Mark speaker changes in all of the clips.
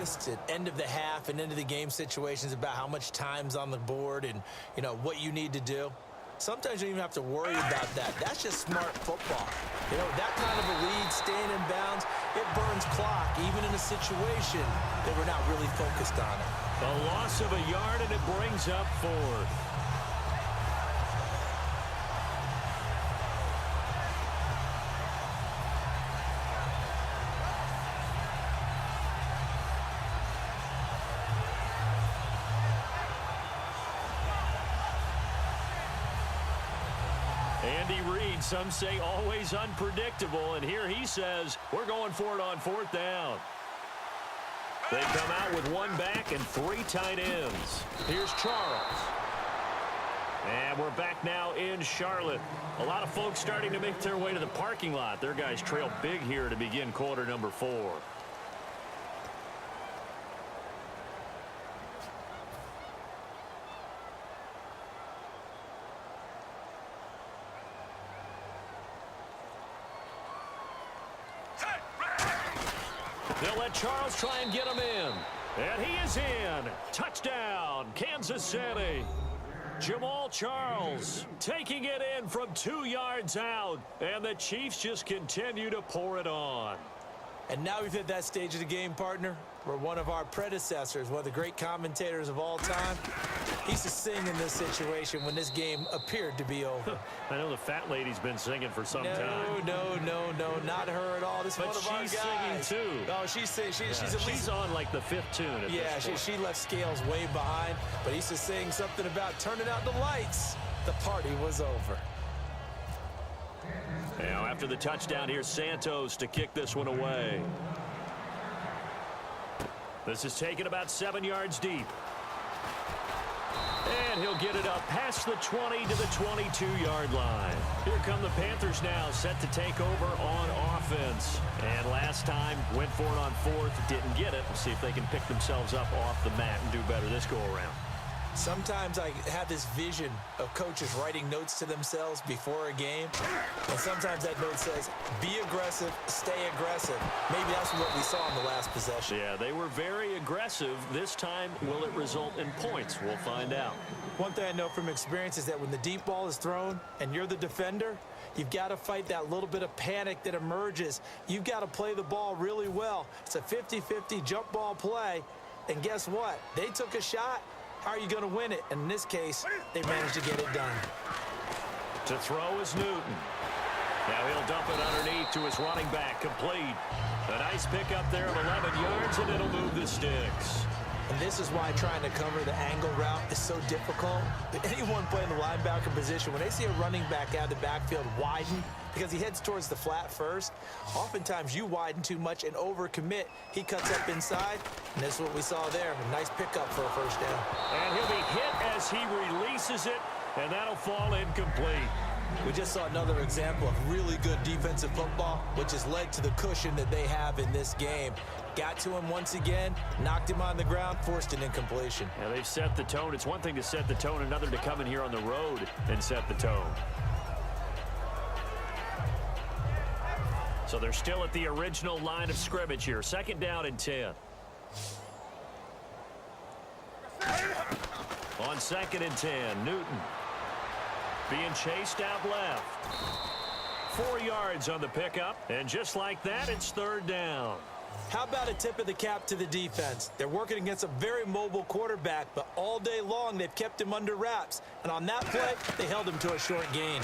Speaker 1: focused at end of the half and into the game situations about how much time's on the board and, what you need to do. Sometimes you don't even have to worry about that. That's just smart football. That kind of a lead, staying in bounds, it burns clock, even in a situation that we're not really focused on it.
Speaker 2: A loss of a yard, and it brings up fourth. Andy Reid, some say always unpredictable, and here he says, we're going for it on fourth down. They come out with one back and three tight ends. Here's Charles. And we're back now in Charlotte. A lot of folks starting to make their way to the parking lot. Their guys trail big here to begin quarter number 4. They'll let Charles try and get him in. And he is in. Touchdown, Kansas City. Jamal Charles taking it in from 2 yards out. And the Chiefs just continue to pour it on.
Speaker 1: And now we've hit that stage of the game, partner, where one of our predecessors, one of the great commentators of all time, he used to sing in this situation when this game appeared to be over.
Speaker 2: I know the fat lady's been singing for some time.
Speaker 1: No, not her at all. This is one of our guys.
Speaker 2: But she's singing too.
Speaker 1: No, she's singing. She's
Speaker 2: on like the 5th tune at this point.
Speaker 1: She left Scales way behind, but he used to sing something about turning out the lights. The party was over.
Speaker 2: Now after the touchdown, here's Santos to kick this one away. This is taken about 7 yards deep. And he'll get it up past the 20 to the 22-yard line. Here come the Panthers now, set to take over on offense. And last time, went for it on fourth, didn't get it. We'll see if they can pick themselves up off the mat and do better this go-around.
Speaker 1: Sometimes I have this vision of coaches writing notes to themselves before a game. And sometimes that note says, be aggressive, stay aggressive. Maybe that's what we saw in the last possession.
Speaker 2: Yeah, they were very aggressive. This time, will it result in points? We'll find out.
Speaker 1: One thing I know from experience is that when the deep ball is thrown and you're the defender, you've got to fight that little bit of panic that emerges. You've got to play the ball really well. It's a 50-50 jump ball play. And guess what? They took a shot. How are you going to win it? And in this case, they managed to get it done.
Speaker 2: To throw is Newton. Now he'll dump it underneath to his running back, complete. A nice pickup there of 11 yards, and it'll move the sticks.
Speaker 1: And this is why trying to cover the angle route is so difficult. Anyone playing the linebacker position, when they see a running back out of the backfield widen, because he heads towards the flat first, oftentimes you widen too much and overcommit. He cuts up inside, and that's what we saw there. A nice pickup for a first down.
Speaker 2: And he'll be hit as he releases it, and that'll fall incomplete.
Speaker 1: We just saw another example of really good defensive football, which has led to the cushion that they have in this game. Got to him once again, knocked him on the ground, forced an incompletion.
Speaker 2: Yeah, they've set the tone. It's one thing to set the tone, another to come in here on the road and set the tone. So they're still at the original line of scrimmage here. 2nd down and 10. On 2nd and 10, Newton being chased out left. 4 yards on the pickup, and just like that, it's 3rd down.
Speaker 1: How about a tip of the cap to the defense? They're working against a very mobile quarterback, but all day long they've kept him under wraps. And on that play, they held him to a short gain.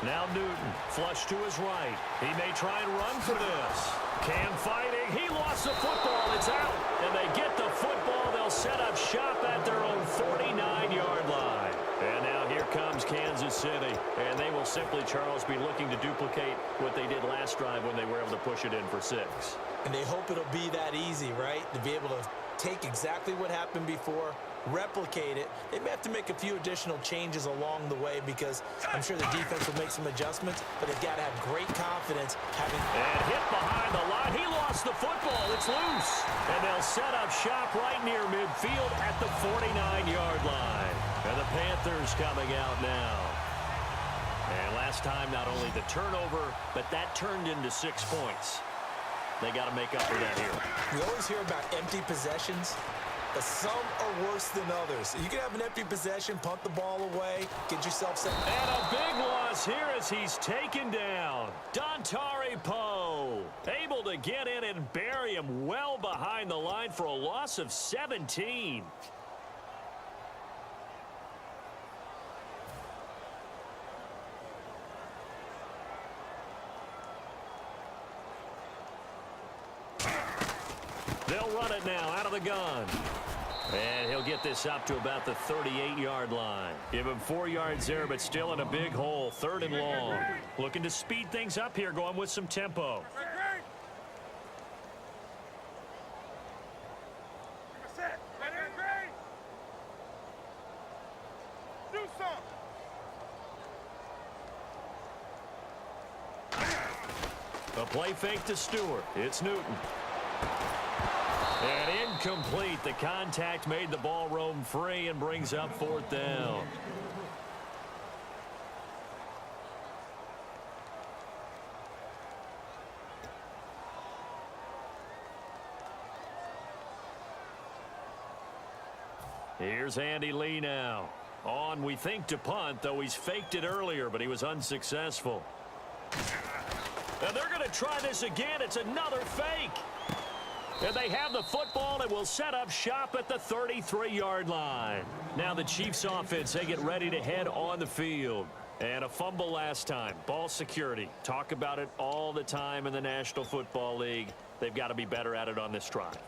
Speaker 2: Now Newton, flush to his right. He may try and run for this. Cam fighting. He lost the football. It's out. And they get the football. They'll set up shop at their own 49-yard line. And now here comes Kansas City. And they will simply, Charles, be looking to duplicate what they did last drive when they were able to push it in for 6.
Speaker 1: And they hope it'll be that easy, right? To be able to take exactly what happened before, replicate it. They may have to make a few additional changes along the way because I'm sure the defense will make some adjustments, but they've got to have great confidence having...
Speaker 2: And hit behind the line. He lost the football. It's loose. And they'll set up shop right near midfield at the 49-yard line. And the Panthers coming out now. And last time, not only the turnover, but that turned into 6 points. They got to make up for that here.
Speaker 1: We always hear about empty possessions, but some are worse than others. You can have an empty possession, punt the ball away, get yourself set.
Speaker 2: And a big loss here as he's taken down. Dontari Poe able to get in and bury him well behind the line for a loss of 17. They'll run it now out of the gun. And he'll get this up to about the 38-yard line. Give him 4 yards there, but still in a big hole. 3rd and long. Looking to speed things up here, going with some tempo. A play fake to Stewart. It's Newton. And incomplete. The contact made the ball roam free and brings up 4th down. Here's Andy Lee now. On, we think, to punt, though he's faked it earlier, but he was unsuccessful. And they're going to try this again. It's another fake. And they have the football and will set up shop at the 33-yard line. Now the Chiefs offense, they get ready to head on the field. And a fumble last time. Ball security. Talk about it all the time in the National Football League. They've got to be better at it on this drive.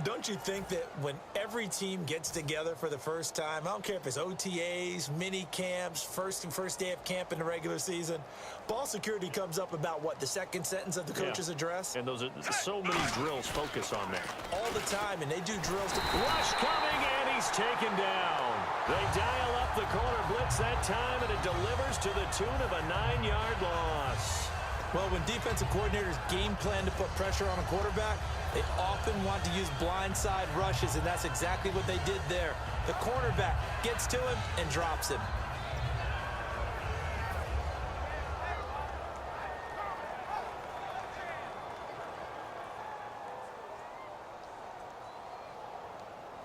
Speaker 1: Don't you think that when every team gets together for the first time, I don't care if it's OTAs, mini camps, first day of camp in the regular season, ball security comes up about, what, the second sentence of the coach's address?
Speaker 2: And those are so many drills focus on that.
Speaker 1: All the time, and they do drills.
Speaker 2: Rush coming, and he's taken down. They dial up the corner blitz that time, and it delivers to the tune of a 9-yard loss.
Speaker 1: Well, when defensive coordinators game plan to put pressure on a quarterback, they often want to use blindside rushes, and that's exactly what they did there. The cornerback gets to him and drops him.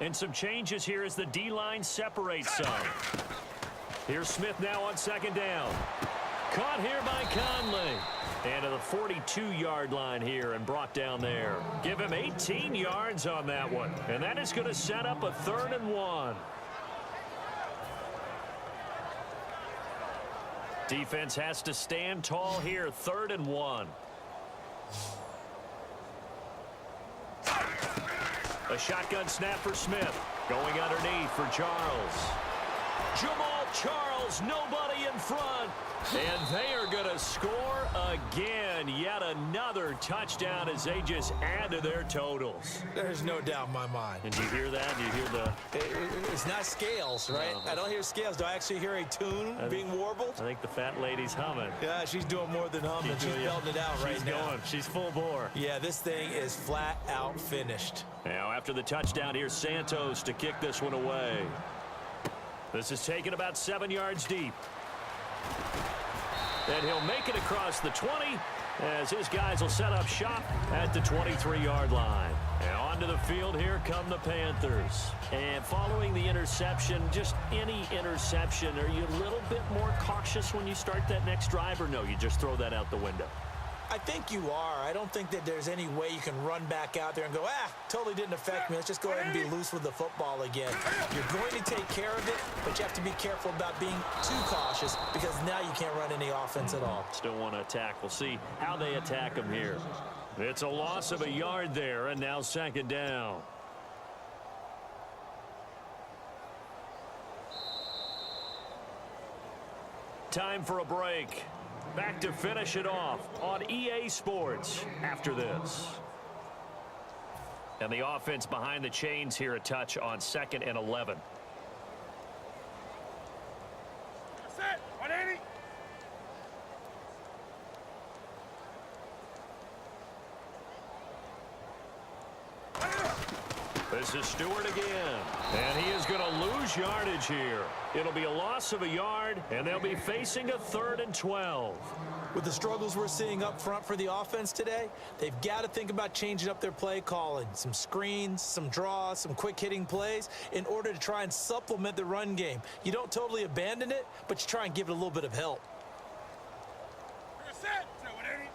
Speaker 2: And some changes here as the D-line separates some. Here's Smith now on 2nd down. Caught here by Conley. And to the 42-yard line here and brought down there. Give him 18 yards on that one. And that is going to set up a 3rd and 1. Defense has to stand tall here. 3rd and 1. A shotgun snap for Smith. Going underneath for Charles. Jamal Charles, nobody in front. And they are going to score again. Yet another touchdown as they just add to their totals.
Speaker 1: There's no doubt in my mind.
Speaker 2: And do you hear that? Do you hear the...
Speaker 1: It's not scales, right? No. I don't hear scales. Do I actually hear a tune being warbled?
Speaker 2: I think the fat lady's humming.
Speaker 1: Yeah, she's doing more than humming. She's belting it out right now.
Speaker 2: Going. She's full bore.
Speaker 1: Yeah, this thing is flat out finished.
Speaker 2: Now, after the touchdown, here's Santos to kick this one away. This is taken about 7 yards deep. And he'll make it across the 20 as his guys will set up shop at the 23-yard line. And onto the field, here come the Panthers. And following the interception, just any interception, are you a little bit more cautious when you start that next drive, or no, you just throw that out the window?
Speaker 1: I think you are. I don't think that there's any way you can run back out there and go, totally didn't affect me. Let's just go ahead and be loose with the football again. You're going to take care of it, but you have to be careful about being too cautious because now you can't run any offense at all.
Speaker 2: Still want to attack. We'll see how they attack them here. It's a loss of a yard there, and now 2nd down. Time for a break. Back to finish it off on EA Sports after this. And the offense behind the chains here, a touch on 2nd and 11.
Speaker 3: Set, 180.
Speaker 2: This is Stewart again. And he is going to lose yardage here. It'll be a loss of a yard, and they'll be facing a 3rd and 12.
Speaker 1: With the struggles we're seeing up front for the offense today, they've got to think about changing up their play calling. Some screens, some draws, some quick-hitting plays in order to try and supplement the run game. You don't totally abandon it, but you try and give it a little bit of help.
Speaker 3: You're set. So what, Eddie?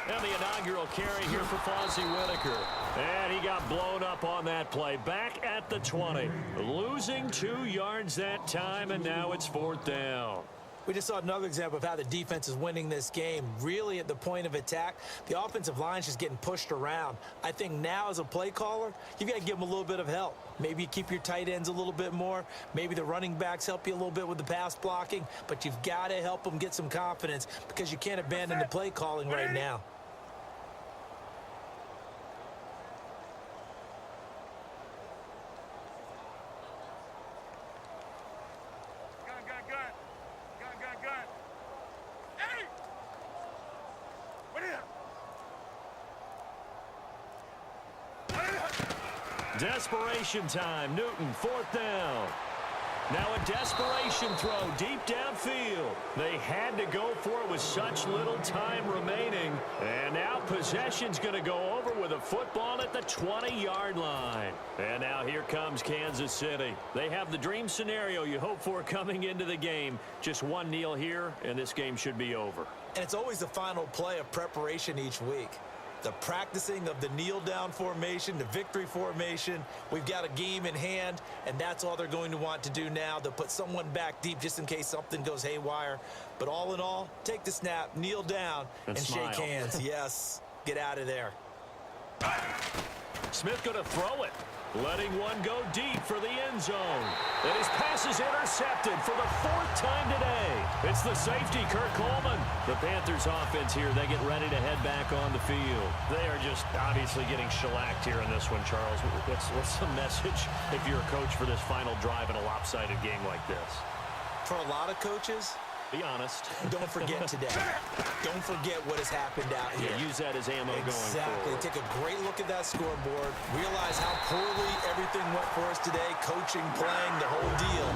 Speaker 2: And the inaugural carry here for Fozzie Whitaker. And he got blown up on that play. Back at the 20. Losing 2 yards that time, and now it's 4th down.
Speaker 1: We just saw another example of how the defense is winning this game. Really at the point of attack, the offensive line is just getting pushed around. I think now as a play caller, you've got to give them a little bit of help. Maybe you keep your tight ends a little bit more. Maybe the running backs help you a little bit with the pass blocking. But you've got to help them get some confidence because you can't abandon the play calling right now.
Speaker 2: Desperation time. Newton, 4th down. Now a desperation throw deep downfield. They had to go for it with such little time remaining. And now possession's going to go over with a football at the 20-yard line. And now here comes Kansas City. They have the dream scenario you hope for coming into the game. Just one kneel here, and this game should be over.
Speaker 1: And it's always the final play of preparation each week. The practicing of the kneel-down formation, the victory formation. We've got a game in hand, and that's all they're going to want to do now. They'll put someone back deep just in case something goes haywire. But all in all, take the snap, kneel down, and shake hands. Yes, get out of there.
Speaker 2: Smith going to throw it. Letting one go deep for the end zone. And his pass is intercepted for the 4th time today. It's the safety, Kurt Coleman. The Panthers offense here, they get ready to head back on the field. They are just obviously getting shellacked here in this one, Charles. What's the message if you're a coach for this final drive in a lopsided game like this?
Speaker 1: For a lot of coaches,
Speaker 2: be honest.
Speaker 1: Don't forget today. Don't forget what has happened out here.
Speaker 2: Yeah, use that as ammo going forward.
Speaker 1: Exactly. Take a great look at that scoreboard. Realize how poorly everything went for us today. Coaching, playing, the whole deal.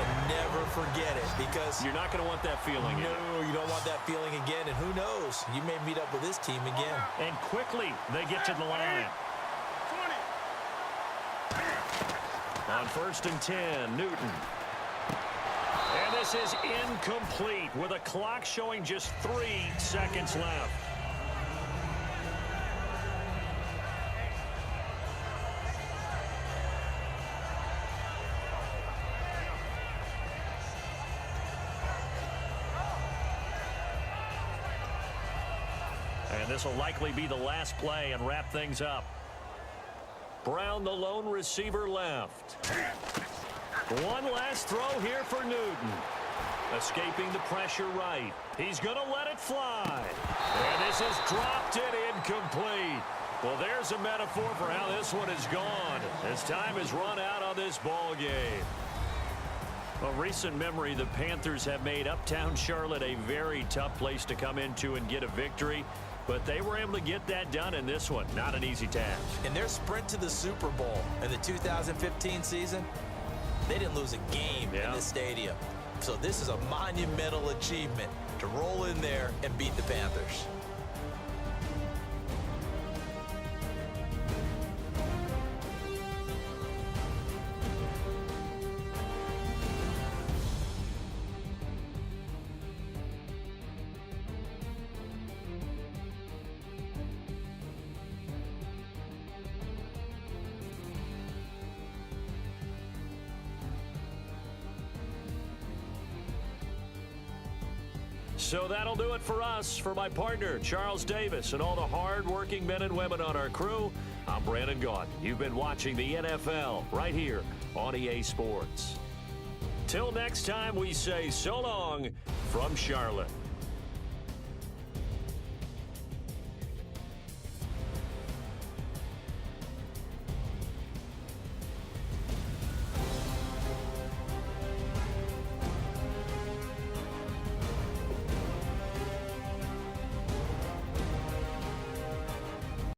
Speaker 1: And never forget it because
Speaker 2: you're not going to want that feeling again.
Speaker 1: No, you don't want that feeling again. And who knows? You may meet up with this team again.
Speaker 2: And quickly, they get to the line.
Speaker 3: 20.
Speaker 2: On 1st and 10, Newton. And this is incomplete with a clock showing just 3 seconds left. And this will likely be the last play and wrap things up. Brown, the lone receiver, left. One last throw here for Newton. Escaping the pressure right. He's going to let it fly. And this is dropped it incomplete. Well, there's a metaphor for how this one is gone. As time has run out on this ball game. Well, recent memory, the Panthers have made uptown Charlotte a very tough place to come into and get a victory. But they were able to get that done in this one. Not an easy task.
Speaker 1: In their sprint to the Super Bowl in the 2015 season, they didn't lose a game in this stadium. So this is a monumental achievement to roll in there and beat the Panthers.
Speaker 2: So that'll do it for us. For my partner, Charles Davis, and all the hard-working men and women on our crew, I'm Brandon Gaudin. You've been watching the NFL right here on EA Sports. Till next time, we say so long from Charlotte.